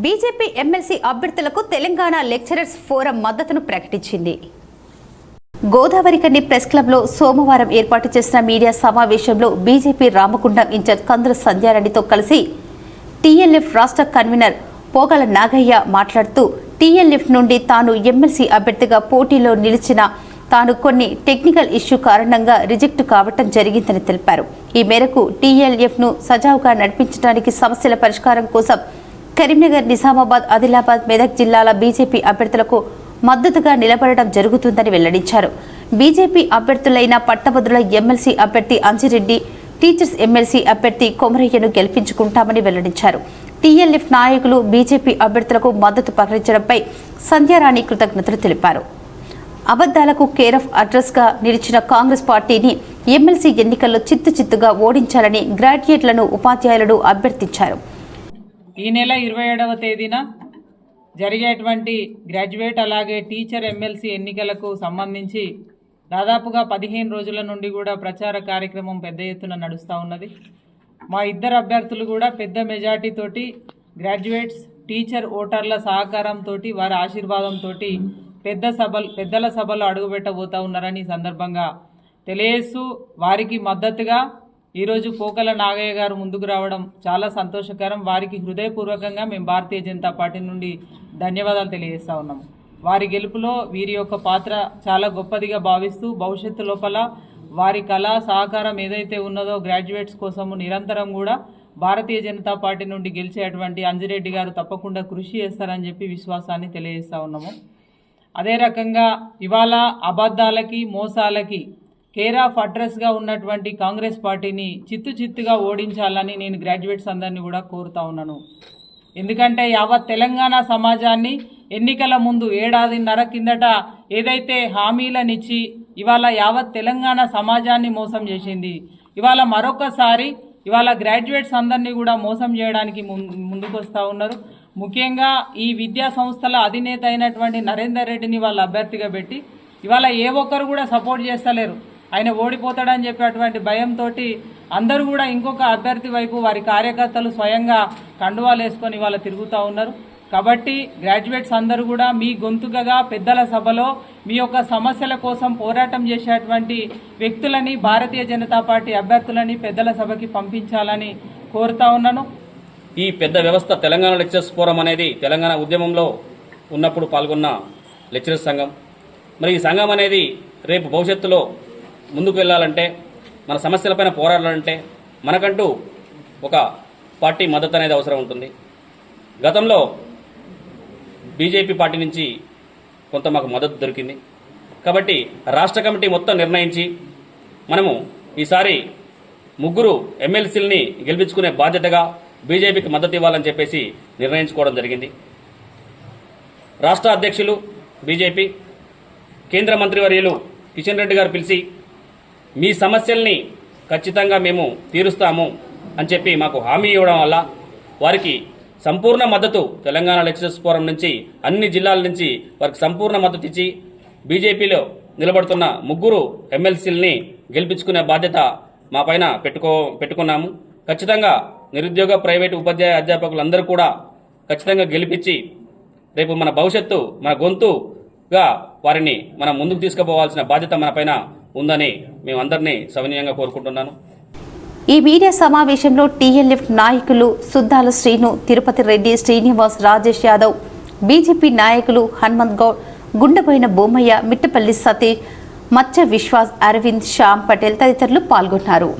BJP MLC అభ్యర్థులకు Telangana lecturers forum మద్దతును ప్రకటించింది. గోదావరికని ప్రెస్ క్లబ్లో సోమవారం ఏర్పాటు చేసిన మీడియా సమావేశంలో బీజేపీ రామగుండం ఇన్ఛార్జ్ కందుల సంధ్యారెడ్డితో కలిసి టీఎల్ఎఫ్ రాష్ట్ర కన్వీనర్ పోగల నాగయ్య మాట్లాడుతూ టీఎల్ఎఫ్ నుండి తాను ఎమ్మెల్సీ అభ్యర్థిగా పోటీలో నిలిచిన తాను కొన్ని టెక్నికల్ ఇష్యూ కారణంగా రిజెక్ట్ కావటం జరిగిందని తెలిపారు. ఈ మేరకు టీఎల్ఎఫ్ను సజావుగా నడిపించడానికి సమస్యల పరిష్కారం కోసం కరీంనగర్, నిజామాబాద్, ఆదిలాబాద్, మెదక్ జిల్లాల బీజేపీ అభ్యర్థులకు మద్దతుగా నిలబడడం జరుగుతుందని వెల్లడించారు. బీజేపీ అభ్యర్థులైన పట్టభద్రుల ఎమ్మెల్సీ అభ్యర్థి అంజిరెడ్డి, టీచర్స్ ఎమ్మెల్సీ అభ్యర్థి కొమరయ్యను గెలిపించుకుంటామని వెల్లడించారు. టీఎల్ఎఫ్ నాయకులు బీజేపీ అభ్యర్థులకు మద్దతు ప్రకటించడంపై సంధ్యారాణి కృతజ్ఞతలు తెలిపారు. అబద్దాలకు కేర్ ఆఫ్ అడ్రస్ గా నిలిచిన కాంగ్రెస్ పార్టీని ఎమ్మెల్సీ ఎన్నికల్లో చిత్తుచిత్తుగా ఓడించాలని గ్రాడ్యుయేట్లను, ఉపాధ్యాయులను అభ్యర్థించారు. ఈ నెల 27వ తేదీన జరిగేటువంటి గ్రాడ్యుయేట్ అలాగే టీచర్ ఎమ్మెల్సీ ఎన్నికలకు సంబంధించి దాదాపుగా 15 రోజుల నుండి కూడా ప్రచార కార్యక్రమం పెద్ద ఎత్తున నడుస్తూ ఉన్నది. మా ఇద్దరు అభ్యర్థులు కూడా పెద్ద మెజార్టీతోటి గ్రాడ్యుయేట్స్, టీచర్ ఓటర్ల సహకారంతో, వారి ఆశీర్వాదంతో పెద్దల సభలో అడుగుపెట్టబోతా ఉన్నారని ఈ సందర్భంగా తెలియజేస్తూ వారికి మద్దతుగా ఈరోజు పోకల నాగయ్య గారు ముందుకు రావడం చాలా సంతోషకరం. వారికి హృదయపూర్వకంగా మేము భారతీయ జనతా పార్టీ నుండి ధన్యవాదాలు తెలియజేస్తా ఉన్నాము. వారి గెలుపులో వీరి యొక్క పాత్ర చాలా గొప్పదిగా భావిస్తూ భవిష్యత్తు లోపల వారి కళా సహకారం ఏదైతే ఉన్నదో గ్రాడ్యుయేట్స్ కోసము నిరంతరం కూడా భారతీయ జనతా పార్టీ నుండి గెలిచేటువంటి అంజిరెడ్డి గారు తప్పకుండా కృషి చేస్తారని చెప్పి విశ్వాసాన్ని తెలియజేస్తా ఉన్నాము. అదే రకంగా ఇవాళ అబద్ధాలకి, మోసాలకి కేర్ ఆఫ్ అడ్రస్గా ఉన్నటువంటి కాంగ్రెస్ పార్టీని చిత్తుగా ఓడించాలని నేను గ్రాడ్యుయేట్స్ అందరినీ కూడా కోరుతా ఉన్నాను. ఎందుకంటే యావత్ తెలంగాణ సమాజాన్ని ఎన్నికల ముందు 1.5 ఏళ్ల కిందట ఏదైతే హామీలనిచ్చి ఇవాళ యావత్ తెలంగాణ సమాజాన్ని మోసం చేసింది, ఇవాళ మరొకసారి ఇవాళ గ్రాడ్యుయేట్స్ అందరినీ కూడా మోసం చేయడానికి ముందుకు వస్తూ ఉన్నారు. ముఖ్యంగా ఈ విద్యా సంస్థల అధినేత అయినటువంటి నరేందర్ రెడ్డిని వాళ్ళ అభ్యర్థిగా పెట్టి ఇవాళ ఏ ఒక్కరు కూడా సపోర్ట్ చేస్తలేరు. ఆయన ఓడిపోతాడని చెప్పేటువంటి భయంతో అందరూ కూడా ఇంకొక అభ్యర్థి వైపు వారి కార్యకర్తలు స్వయంగా కండువాలు వేసుకొని ఇవాళ తిరుగుతూ ఉన్నారు. కాబట్టి గ్రాడ్యుయేట్స్ అందరూ కూడా మీ గొంతుకగా పెద్దల సభలో మీ యొక్క సమస్యల కోసం పోరాటం చేసేటువంటి వ్యక్తులని, భారతీయ జనతా పార్టీ అభ్యర్థులని పెద్దల సభకి పంపించాలని కోరుతా ఉన్నాను. ఈ పెద్ద వ్యవస్థ తెలంగాణ లెక్చరర్స్ ఫోరం అనేది తెలంగాణ ఉద్యమంలో ఉన్నప్పుడు పాల్గొన్న లెక్చరర్స్ సంఘం. మరి ఈ సంఘం అనేది రేపు భవిష్యత్తులో ముందుకు వెళ్ళాలంటే, మన సమస్యలపైన పోరాడాలంటే మనకంటూ ఒక పార్టీ మద్దతు అనేది అవసరం ఉంటుంది. గతంలో బీజేపీ పార్టీ నుంచి కొంత మాకు మద్దతు దొరికింది. కాబట్టి రాష్ట్ర కమిటీ మొత్తం నిర్ణయించి మనము ఈసారి 3 ఎమ్మెల్సీలని గెలిపించుకునే బాధ్యతగా బీజేపీకి మద్దతు ఇవ్వాలని చెప్పేసి నిర్ణయించుకోవడం జరిగింది. రాష్ట్ర అధ్యక్షులు బీజేపీ కేంద్ర మంత్రివర్యులు కిషన్ రెడ్డి గారు పిలిచి మీ సమస్యల్ని ఖచ్చితంగా మేము తీరుస్తాము అని చెప్పి మాకు హామీ ఇవ్వడం వల్ల వారికి సంపూర్ణ మద్దతు తెలంగాణ లెక్చరర్స్ ఫోరం నుంచి అన్ని జిల్లాల నుంచి వారికి సంపూర్ణ మద్దతు ఇచ్చి బీజేపీలో నిలబడుతున్న 3 ఎమ్మెల్సీలని గెలిపించుకునే బాధ్యత మా పైన పెట్టుకున్నాము. ఖచ్చితంగా నిరుద్యోగ, ప్రైవేటు, ఉపాధ్యాయ, అధ్యాపకులందరూ కూడా ఖచ్చితంగా గెలిపించి రేపు మన భవిష్యత్తు, మన గొంతుగా వారిని మనం ముందుకు తీసుకుపోవాల్సిన బాధ్యత మన పైన ఉందని మేమందరినీ సవినయంగా కోరుకుంటున్నాను. ఈ మీడియా సమావేశంలో టీఎల్ఎఫ్ నాయకులు సుద్దాల శ్రీను, తిరుపతి రెడ్డి, శ్రీనివాస్, రాజేష్ యాదవ్, బీజేపీ నాయకులు హనుమంత్ గౌడ్, గుండెపోయిన బొమ్మయ్య, మిట్టపల్లి సతీష్, మచ్చ విశ్వాస్, అరవింద్, శ్యామ్ పటేల్ తదితరులు పాల్గొన్నారు.